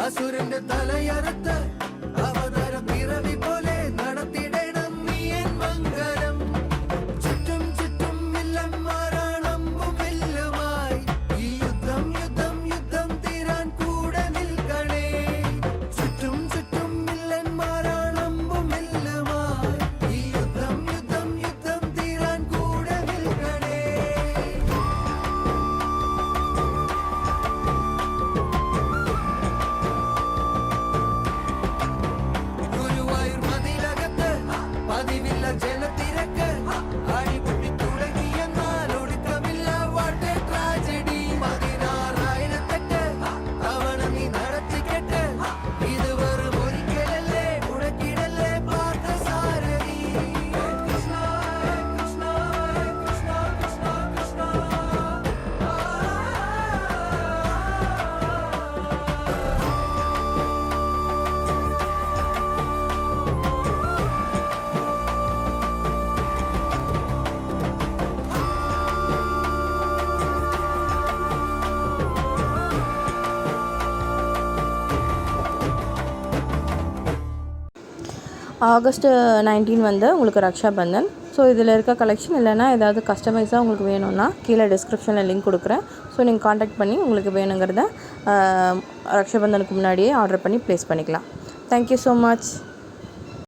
അസുരന്റെ തലയറുത്ത് അവതാരം പിറവി പോലെ നടത്തിടണം നീ എൻ മംഗലം. ചുറ്റും ചുറ്റും വില്ലന്മാരാണമ്പും വില്ലുമായി ഈ യുദ്ധം യുദ്ധം യുദ്ധം തീരാൻ കൂടെ നിൽക്കണേ. ചുറ്റും ചുറ്റും വില്ലന്മാരാണമ്പും വില്ലുമായി ഈ യുദ്ധം യുദ്ധം യുദ്ധം തീരാൻ കൂടെ നിൽക്കണേ. ജനത്തിരക്ക് അടിപൊട്ടി തുടങ്ങിയെന്നാൽ ഒടുക്കമില്ല. വാട്ടെ ട്രാജഡി 16,000 തവണ നീ നടത്തിക്കെട്ട്. ഇത് വെറും ഒരിക്കലല്ലേ മുടക്കിടല്ലേ പാർത്ഥസാരഥി. കൃഷ്ണ കൃഷ്ണ കൃഷ്ണ കൃഷ്ണ കൃഷ്ണ. ஆகஸ்ட் 19 வந்து உங்களுக்கு ரக்ஷாபந்தன். ஸோ இதில் இருக்க கலெக்ஷன் இல்லைனா ஏதாவது கஸ்டமைஸாக உங்களுக்கு வேணும்னா கீழே டிஸ்கிரிப்ஷனில் லிங்க் கொடுக்குறேன். ஸோ நீங்கள் காண்டாக்ட் பண்ணி உங்களுக்கு வேணுங்கிறத ரக்ஷாபந்தனுக்கு முன்னாடியே ஆர்டர் பண்ணி ப்ளேஸ் பண்ணிக்கலாம். Thank you so much.